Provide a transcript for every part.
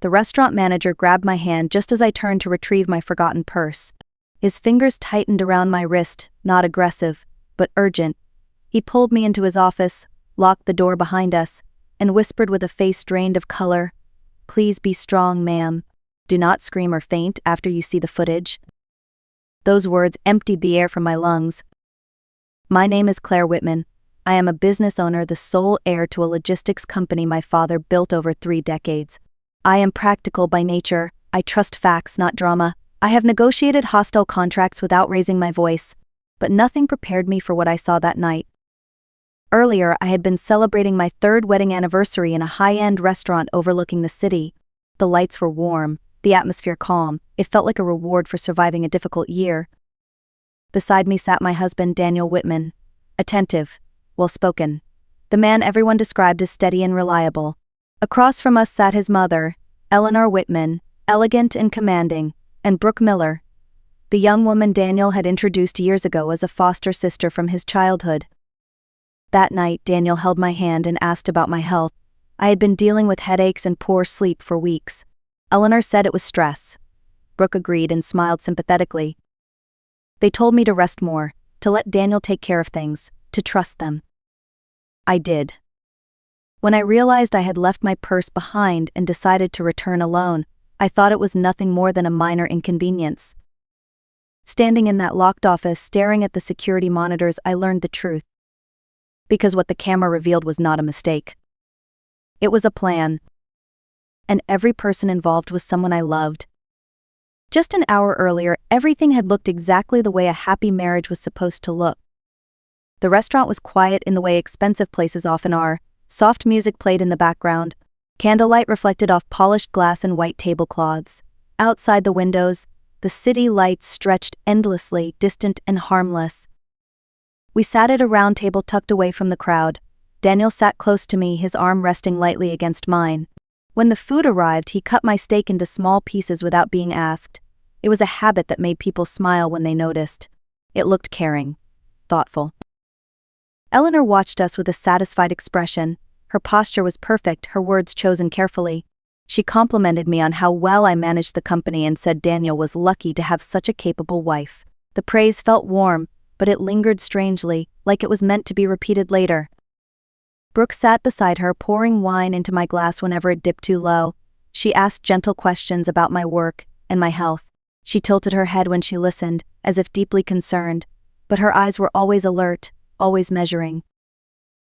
The restaurant manager grabbed my hand just as I turned to retrieve my forgotten purse. His fingers tightened around my wrist, not aggressive, but urgent. He pulled me into his office, locked the door behind us, and whispered with a face drained of color, "Please be strong, ma'am. Do not scream or faint after you see the footage." Those words emptied the air from my lungs. My name is Claire Whitman. I am a business owner, the sole heir to a logistics company my father built over 3 decades. I am practical by nature. I trust facts, not drama. I have negotiated hostile contracts without raising my voice, but nothing prepared me for what I saw that night. Earlier, I had been celebrating my 3rd wedding anniversary in a high-end restaurant overlooking the city. The lights were warm, the atmosphere calm. It felt like a reward for surviving a difficult year. Beside me sat my husband, Daniel Whitman, attentive, well-spoken, the man everyone described as steady and reliable. Across from us sat his mother, Eleanor Whitman, elegant and commanding, and Brooke Miller, the young woman Daniel had introduced years ago as a foster sister from his childhood. That night, Daniel held my hand and asked about my health. I had been dealing with headaches and poor sleep for weeks. Eleanor said it was stress. Brooke agreed and smiled sympathetically. They told me to rest more, to let Daniel take care of things, to trust them. I did. When I realized I had left my purse behind and decided to return alone, I thought it was nothing more than a minor inconvenience. Standing in that locked office, staring at the security monitors, I learned the truth. Because what the camera revealed was not a mistake. It was a plan. And every person involved was someone I loved. Just an hour earlier, everything had looked exactly the way a happy marriage was supposed to look. The restaurant was quiet in the way expensive places often are. Soft music played in the background. Candlelight reflected off polished glass and white tablecloths. Outside the windows, the city lights stretched endlessly, distant and harmless. We sat at a round table tucked away from the crowd. Daniel sat close to me, his arm resting lightly against mine. When the food arrived, he cut my steak into small pieces without being asked. It was a habit that made people smile when they noticed. It looked caring, thoughtful. Eleanor watched us with a satisfied expression. Her posture was perfect, her words chosen carefully. She complimented me on how well I managed the company and said Daniel was lucky to have such a capable wife. The praise felt warm, but it lingered strangely, like it was meant to be repeated later. Brooke sat beside her, pouring wine into my glass whenever it dipped too low. She asked gentle questions about my work and my health. She tilted her head when she listened, as if deeply concerned, but her eyes were always alert, always measuring.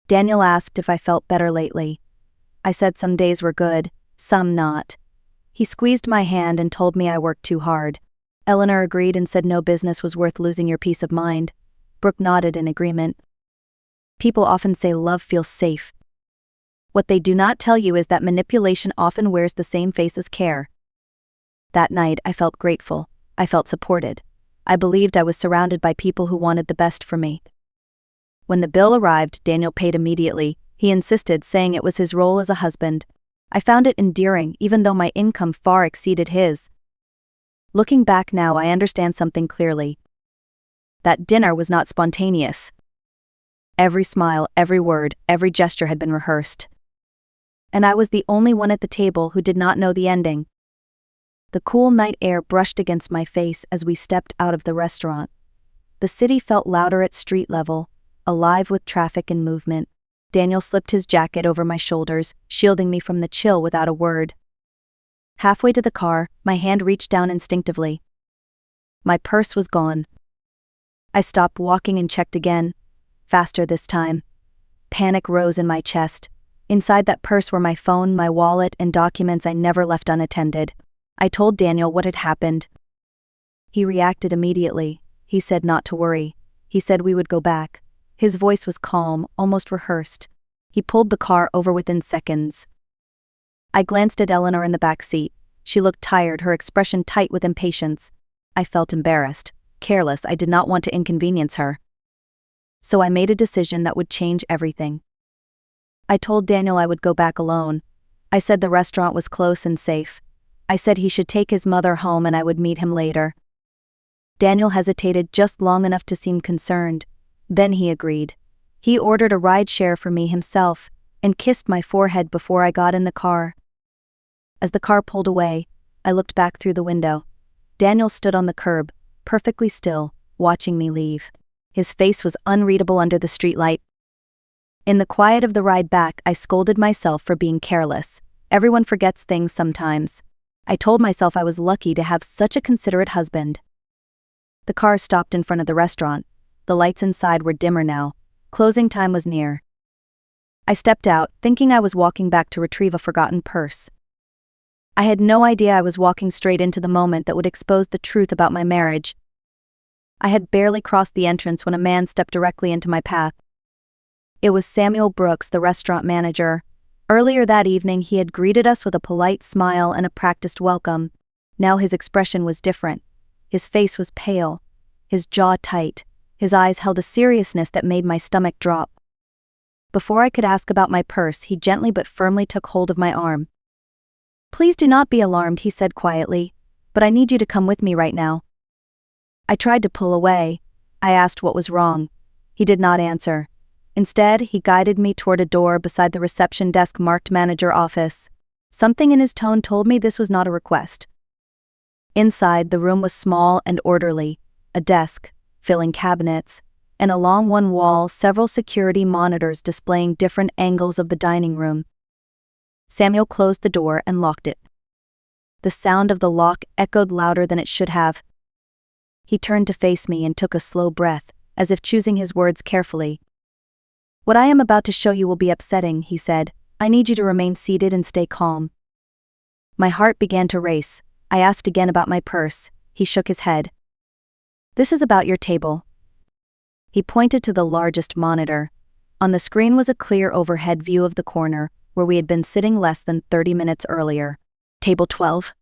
Daniel asked if I felt better lately. I said some days were good, some not. He squeezed my hand and told me I worked too hard. Eleanor agreed and said no business was worth losing your peace of mind. Brooke nodded in agreement. People often say love feels safe. What they do not tell you is that manipulation often wears the same face as care. That night, I felt grateful. I felt supported. I believed I was surrounded by people who wanted the best for me. When the bill arrived, Daniel paid immediately. He insisted, saying it was his role as a husband. I found it endearing, even though my income far exceeded his. Looking back now, I understand something clearly. That dinner was not spontaneous. Every smile, every word, every gesture had been rehearsed. And I was the only one at the table who did not know the ending. The cool night air brushed against my face as we stepped out of the restaurant. The city felt louder at street level, alive with traffic and movement. Daniel slipped his jacket over my shoulders, shielding me from the chill without a word. Halfway to the car, my hand reached down instinctively. My purse was gone. I stopped walking and checked again, faster this time. Panic rose in my chest. Inside that purse were my phone, my wallet, and documents I never left unattended. I told Daniel what had happened. He reacted immediately. He said not to worry. He said we would go back. His voice was calm, almost rehearsed. He pulled the car over within seconds. I glanced at Eleanor in the back seat. She looked tired, her expression tight with impatience. I felt embarrassed, careless. I did not want to inconvenience her. So I made a decision that would change everything. I told Daniel I would go back alone. I said the restaurant was close and safe. I said he should take his mother home and I would meet him later. Daniel hesitated just long enough to seem concerned. Then he agreed. He ordered a ride share for me himself and kissed my forehead before I got in the car. As the car pulled away, I looked back through the window. Daniel stood on the curb, perfectly still, watching me leave. His face was unreadable under the streetlight. In the quiet of the ride back, I scolded myself for being careless. Everyone forgets things sometimes. I told myself I was lucky to have such a considerate husband. The car stopped in front of the restaurant. The lights inside were dimmer now. Closing time was near. I stepped out, thinking I was walking back to retrieve a forgotten purse. I had no idea I was walking straight into the moment that would expose the truth about my marriage. I had barely crossed the entrance when a man stepped directly into my path. It was Samuel Brooks, the restaurant manager. Earlier that evening, he had greeted us with a polite smile and a practiced welcome. Now his expression was different. His face was pale, his jaw tight, his eyes held a seriousness that made my stomach drop. Before I could ask about my purse, he gently but firmly took hold of my arm. "Please do not be alarmed," he said quietly, "but I need you to come with me right now." I tried to pull away. I asked what was wrong. He did not answer. Instead, he guided me toward a door beside the reception desk marked Manager Office. Something in his tone told me this was not a request. Inside, the room was small and orderly. A desk, filling cabinets, and along one wall, several security monitors displaying different angles of the dining room. Samuel closed the door and locked it. The sound of the lock echoed louder than it should have. He turned to face me and took a slow breath, as if choosing his words carefully. "What I am about to show you will be upsetting," he said. "I need you to remain seated and stay calm." My heart began to race. I asked again about my purse. He shook his head. "This is about your table." He pointed to the largest monitor. On the screen was a clear overhead view of the corner, where we had been sitting less than 30 minutes earlier. Table 12.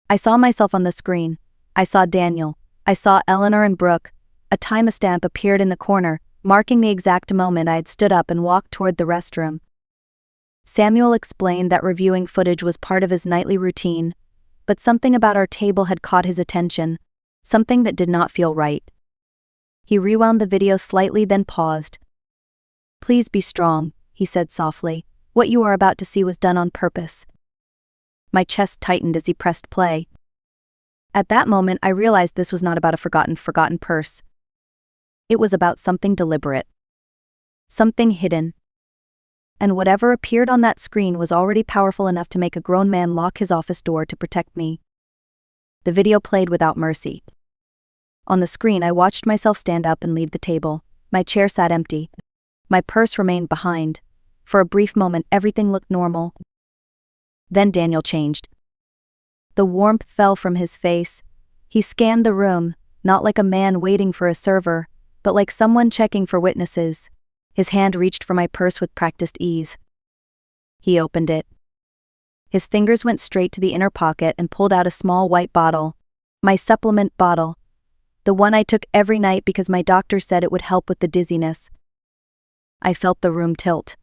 I saw myself on the screen. I saw Daniel. I saw Eleanor and Brooke. A timestamp appeared in the corner, marking the exact moment I had stood up and walked toward the restroom. Samuel explained that reviewing footage was part of his nightly routine, but something about our table had caught his attention, something that did not feel right. He rewound the video slightly, then paused. "Please be strong," he said softly. "What you are about to see was done on purpose." My chest tightened as he pressed play. At that moment, I realized this was not about a forgotten purse. It was about something deliberate. Something hidden. And whatever appeared on that screen was already powerful enough to make a grown man lock his office door to protect me. The video played without mercy. On the screen, I watched myself stand up and leave the table. My chair sat empty. My purse remained behind. For a brief moment, everything looked normal. Then Daniel changed. The warmth fell from his face. He scanned the room, not like a man waiting for a server, but like someone checking for witnesses. His hand reached for my purse with practiced ease. He opened it. His fingers went straight to the inner pocket and pulled out a small white bottle. My supplement bottle. The one I took every night because my doctor said it would help with the dizziness. I felt the room tilt.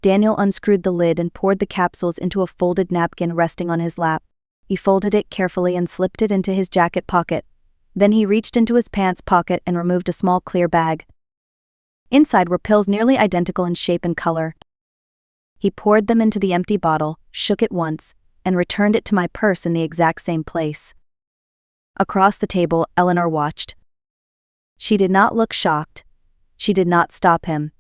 Daniel unscrewed the lid and poured the capsules into a folded napkin resting on his lap. He folded it carefully and slipped it into his jacket pocket. Then he reached into his pants pocket and removed a small clear bag. Inside were pills nearly identical in shape and color. He poured them into the empty bottle, shook it once, and returned it to my purse in the exact same place. Across the table, Eleanor watched. She did not look shocked. She did not stop him.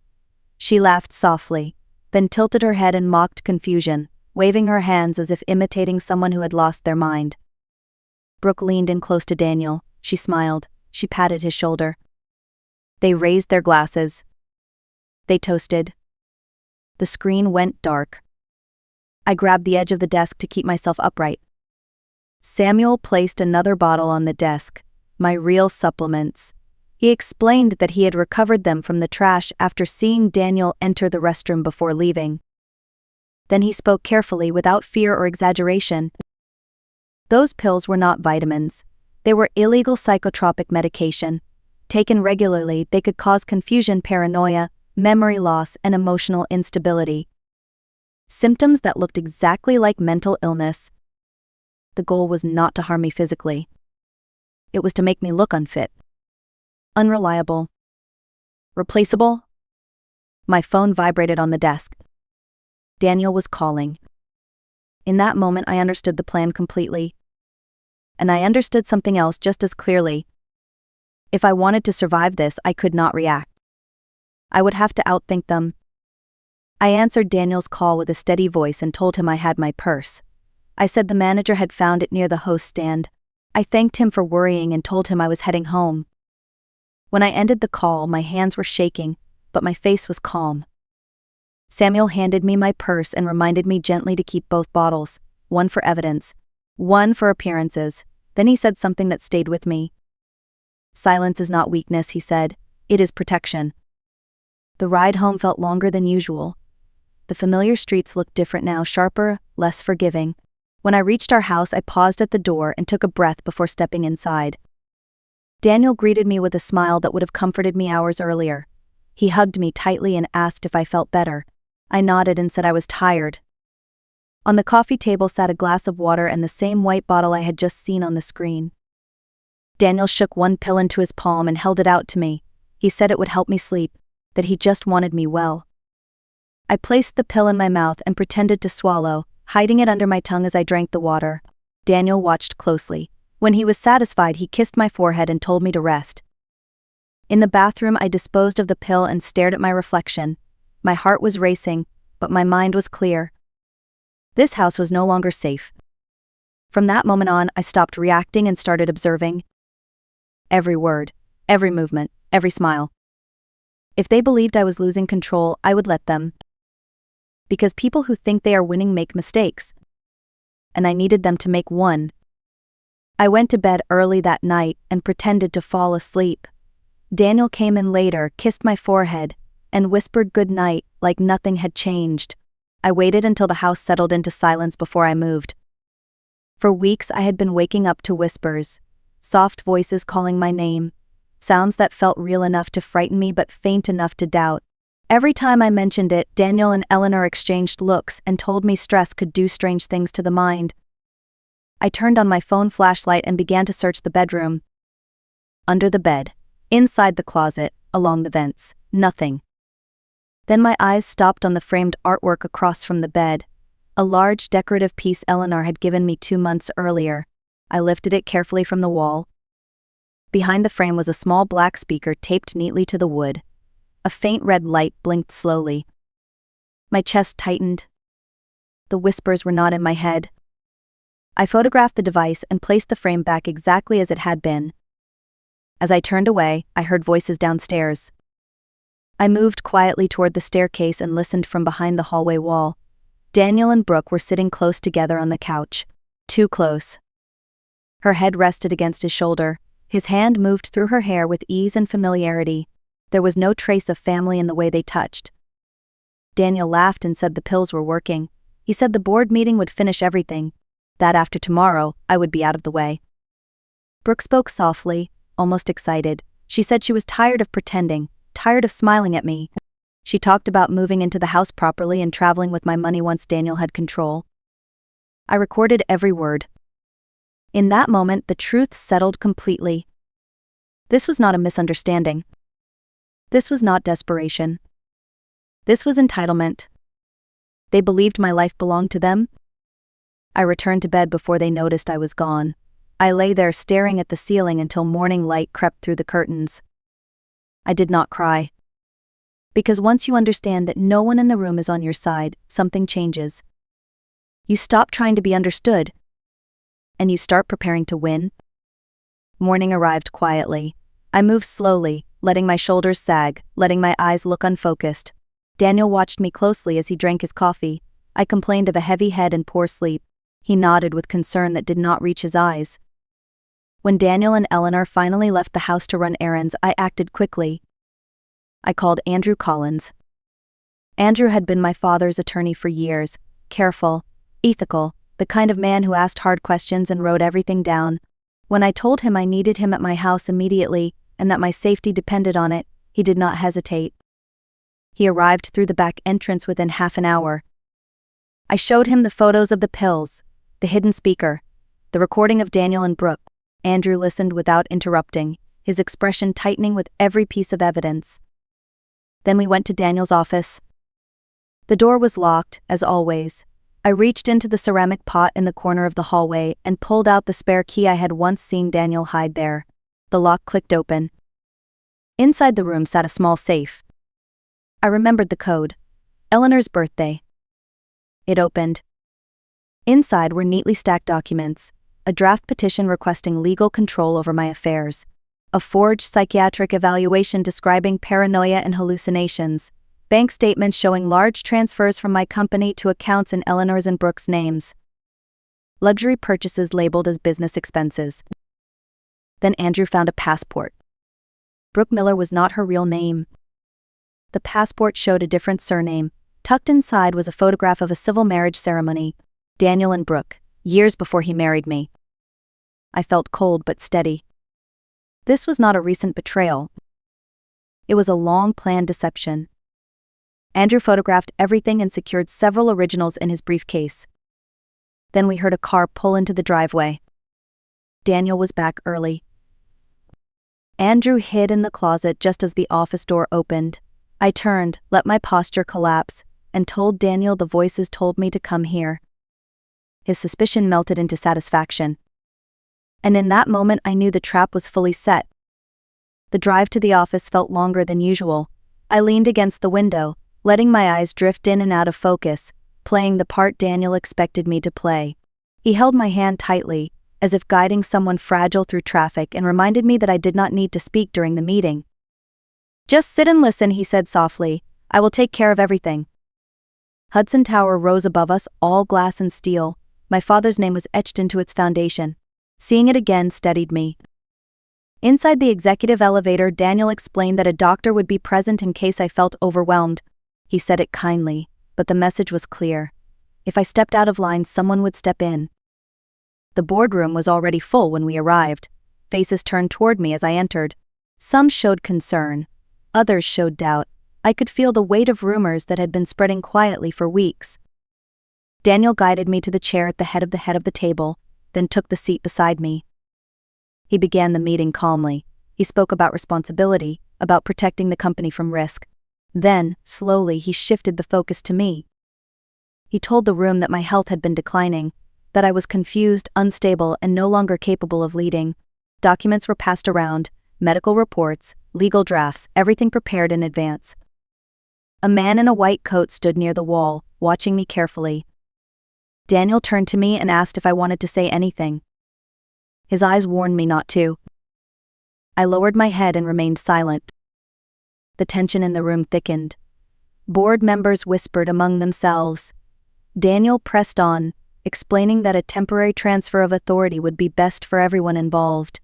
She laughed softly, then tilted her head in mocked confusion, waving her hands as if imitating someone who had lost their mind. Brooke leaned in close to Daniel. She smiled. She patted his shoulder. They raised their glasses. They toasted. The screen went dark. I grabbed the edge of the desk to keep myself upright. Samuel placed another bottle on the desk, my real supplements. He explained that he had recovered them from the trash after seeing Daniel enter the restroom before leaving. Then he spoke carefully, without fear or exaggeration. Those pills were not vitamins. They were illegal psychotropic medication. Taken regularly, they could cause confusion, paranoia, memory loss, and emotional instability. Symptoms that looked exactly like mental illness. The goal was not to harm me physically. It was to make me look unfit. Unreliable. Replaceable? My phone vibrated on the desk. Daniel was calling. In that moment, I understood the plan completely. And I understood something else just as clearly. If I wanted to survive this, I could not react. I would have to outthink them. I answered Daniel's call with a steady voice and told him I had my purse. I said the manager had found it near the host stand. I thanked him for worrying and told him I was heading home. When I ended the call, my hands were shaking, but my face was calm. Samuel handed me my purse and reminded me gently to keep both bottles, one for evidence, one for appearances. Then he said something that stayed with me. "Silence is not weakness," he said. "It is protection." The ride home felt longer than usual. The familiar streets looked different now, sharper, less forgiving. When I reached our house, I paused at the door and took a breath before stepping inside. Daniel greeted me with a smile that would have comforted me hours earlier. He hugged me tightly and asked if I felt better. I nodded and said I was tired. On the coffee table sat a glass of water and the same white bottle I had just seen on the screen. Daniel shook one pill into his palm and held it out to me. He said it would help me sleep, that he just wanted me well. I placed the pill in my mouth and pretended to swallow, hiding it under my tongue as I drank the water. Daniel watched closely. When he was satisfied, he kissed my forehead and told me to rest. In the bathroom, I disposed of the pill and stared at my reflection. My heart was racing, but my mind was clear. This house was no longer safe. From that moment on, I stopped reacting and started observing. Every word, every movement, every smile. If they believed I was losing control, I would let them. Because people who think they are winning make mistakes. And I needed them to make one. I went to bed early that night and pretended to fall asleep. Daniel came in later, kissed my forehead, and whispered good night like nothing had changed. I waited until the house settled into silence before I moved. For weeks I had been waking up to whispers, soft voices calling my name, sounds that felt real enough to frighten me but faint enough to doubt. Every time I mentioned it, Daniel and Eleanor exchanged looks and told me stress could do strange things to the mind. I turned on my phone flashlight and began to search the bedroom. Under the bed, inside the closet, along the vents, nothing. Then my eyes stopped on the framed artwork across from the bed, a large decorative piece Eleanor had given me 2 months earlier. I lifted it carefully from the wall. Behind the frame was a small black speaker taped neatly to the wood. A faint red light blinked slowly. My chest tightened. The whispers were not in my head. I photographed the device and placed the frame back exactly as it had been. As I turned away, I heard voices downstairs. I moved quietly toward the staircase and listened from behind the hallway wall. Daniel and Brooke were sitting close together on the couch. Too close. Her head rested against his shoulder. His hand moved through her hair with ease and familiarity. There was no trace of family in the way they touched. Daniel laughed and said the pills were working. He said the board meeting would finish everything. That after tomorrow, I would be out of the way. Brooke spoke softly, almost excited. She said she was tired of pretending, tired of smiling at me. She talked about moving into the house properly and traveling with my money once Daniel had control. I recorded every word. In that moment, the truth settled completely. This was not a misunderstanding. This was not desperation. This was entitlement. They believed my life belonged to them. I returned to bed before they noticed I was gone. I lay there staring at the ceiling until morning light crept through the curtains. I did not cry. Because once you understand that no one in the room is on your side, something changes. You stop trying to be understood, and you start preparing to win. Morning arrived quietly. I moved slowly, letting my shoulders sag, letting my eyes look unfocused. Daniel watched me closely as he drank his coffee. I complained of a heavy head and poor sleep. He nodded with concern that did not reach his eyes. When Daniel and Eleanor finally left the house to run errands, I acted quickly. I called Andrew Collins. Andrew had been my father's attorney for years, careful, ethical, the kind of man who asked hard questions and wrote everything down. When I told him I needed him at my house immediately and that my safety depended on it, he did not hesitate. He arrived through the back entrance within half an hour. I showed him the photos of the pills, the hidden speaker, the recording of Daniel and Brooke. Andrew listened without interrupting, his expression tightening with every piece of evidence. Then we went to Daniel's office. The door was locked, as always. I reached into the ceramic pot in the corner of the hallway and pulled out the spare key I had once seen Daniel hide there. The lock clicked open. Inside the room sat a small safe. I remembered the code. Eleanor's birthday. It opened. Inside were neatly stacked documents, a draft petition requesting legal control over my affairs, a forged psychiatric evaluation describing paranoia and hallucinations, bank statements showing large transfers from my company to accounts in Eleanor's and Brooke's names, luxury purchases labeled as business expenses. Then Andrew found a passport. Brooke Miller was not her real name. The passport showed a different surname. Tucked inside was a photograph of a civil marriage ceremony, Daniel and Brooke, years before he married me. I felt cold but steady. This was not a recent betrayal. It was a long-planned deception. Andrew photographed everything and secured several originals in his briefcase. Then we heard a car pull into the driveway. Daniel was back early. Andrew hid in the closet just as the office door opened. I turned, let my posture collapse, and told Daniel the voices told me to come here. His suspicion melted into satisfaction. And in that moment I knew the trap was fully set. The drive to the office felt longer than usual. I leaned against the window, letting my eyes drift in and out of focus, playing the part Daniel expected me to play. He held my hand tightly, as if guiding someone fragile through traffic, and reminded me that I did not need to speak during the meeting. "Just sit and listen," he said softly. "I will take care of everything." Hudson Tower rose above us, all glass and steel. My father's name was etched into its foundation. Seeing it again steadied me. Inside the executive elevator, Daniel explained that a doctor would be present in case I felt overwhelmed. He said it kindly, but the message was clear. If I stepped out of line, someone would step in. The boardroom was already full when we arrived. Faces turned toward me as I entered. Some showed concern. Others showed doubt. I could feel the weight of rumors that had been spreading quietly for weeks. Daniel guided me to the chair at the head of the table, then took the seat beside me. He began the meeting calmly. He spoke about responsibility, about protecting the company from risk. Then, slowly, he shifted the focus to me. He told the room that my health had been declining, that I was confused, unstable, and no longer capable of leading. Documents were passed around, medical reports, legal drafts, everything prepared in advance. A man in a white coat stood near the wall, watching me carefully. Daniel turned to me and asked if I wanted to say anything. His eyes warned me not to. I lowered my head and remained silent. The tension in the room thickened. Board members whispered among themselves. Daniel pressed on, explaining that a temporary transfer of authority would be best for everyone involved.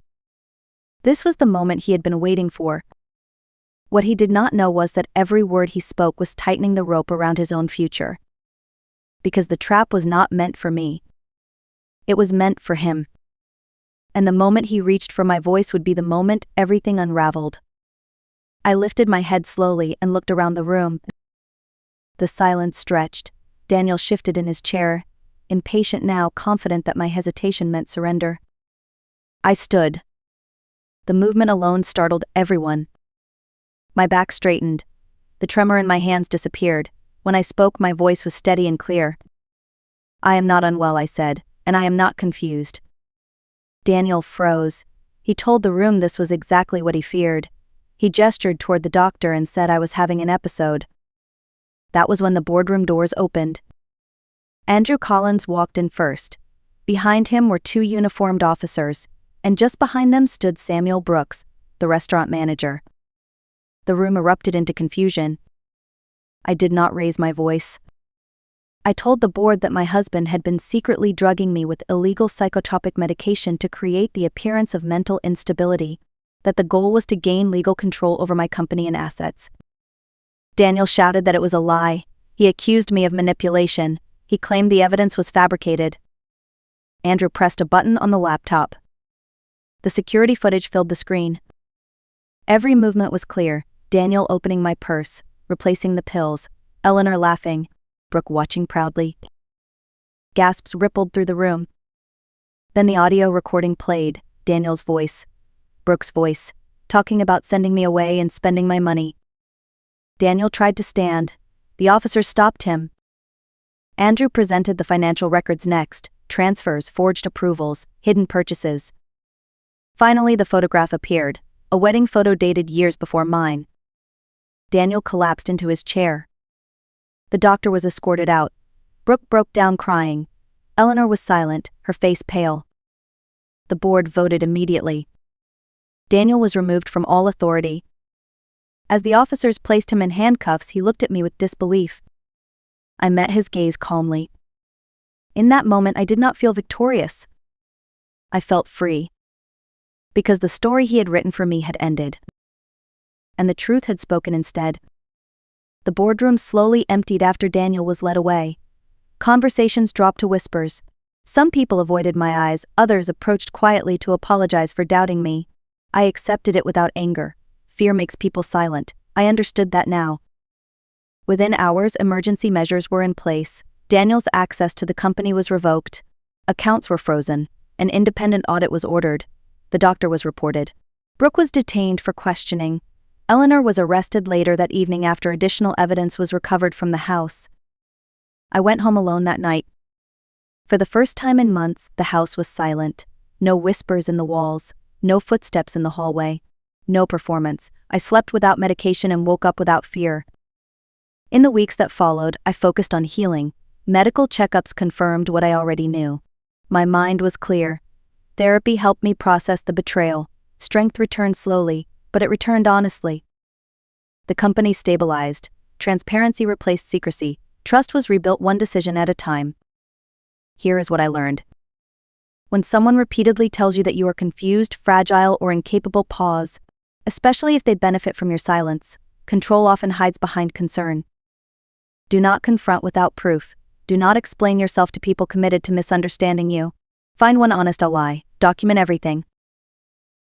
This was the moment he had been waiting for. What he did not know was that every word he spoke was tightening the rope around his own future. Because the trap was not meant for me. It was meant for him. And the moment he reached for my voice would be the moment everything unraveled. I lifted my head slowly and looked around the room. The silence stretched. Daniel shifted in his chair, impatient now, confident that my hesitation meant surrender. I stood. The movement alone startled everyone. My back straightened. The tremor in my hands disappeared. When I spoke, my voice was steady and clear. "I am not unwell," I said, "and I am not confused." Daniel froze. He told the room this was exactly what he feared. He gestured toward the doctor and said I was having an episode. That was when the boardroom doors opened. Andrew Collins walked in first. Behind him were two uniformed officers, and just behind them stood Samuel Brooks, the restaurant manager. The room erupted into confusion. I did not raise my voice. I told the board that my husband had been secretly drugging me with illegal psychotropic medication to create the appearance of mental instability, that the goal was to gain legal control over my company and assets. Daniel shouted that it was a lie. He accused me of manipulation. He claimed the evidence was fabricated. Andrew pressed a button on the laptop. The security footage filled the screen. Every movement was clear. Daniel opening my purse, replacing the pills, Eleanor laughing, Brooke watching proudly. Gasps rippled through the room. Then the audio recording played, Daniel's voice, Brooke's voice, talking about sending me away and spending my money. Daniel tried to stand. The officer stopped him. Andrew presented the financial records next: transfers, forged approvals, hidden purchases. Finally, the photograph appeared, a wedding photo dated years before mine. Daniel collapsed into his chair. The doctor was escorted out. Brooke broke down crying. Eleanor was silent, her face pale. The board voted immediately. Daniel was removed from all authority. As the officers placed him in handcuffs, he looked at me with disbelief. I met his gaze calmly. In that moment, I did not feel victorious. I felt free. Because the story he had written for me had ended. And the truth had spoken instead. The boardroom slowly emptied after Daniel was led away. Conversations dropped to whispers. Some people avoided my eyes, others approached quietly to apologize for doubting me. I accepted it without anger. Fear makes people silent. I understood that now. Within hours, emergency measures were in place. Daniel's access to the company was revoked. Accounts were frozen. An independent audit was ordered. The doctor was reported. Brooke was detained for questioning. Eleanor was arrested later that evening after additional evidence was recovered from the house. I went home alone that night. For the first time in months, the house was silent. No whispers in the walls. No footsteps in the hallway. No performance. I slept without medication and woke up without fear. In the weeks that followed, I focused on healing. Medical checkups confirmed what I already knew. My mind was clear. Therapy helped me process the betrayal. Strength returned slowly, but it returned honestly. The company stabilized. Transparency replaced secrecy. Trust was rebuilt one decision at a time. Here is what I learned. When someone repeatedly tells you that you are confused, fragile, or incapable, pause. Especially if they benefit from your silence. Control often hides behind concern. Do not confront without proof. Do not explain yourself to people committed to misunderstanding you. Find one honest ally. Document everything.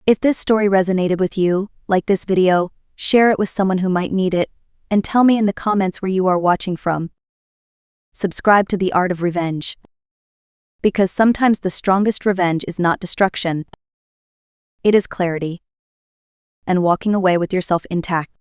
If this story resonated with you, like this video, share it with someone who might need it, and tell me in the comments where you are watching from. Subscribe to The Art of Revenge. Because sometimes the strongest revenge is not destruction. It is clarity. And walking away with yourself intact.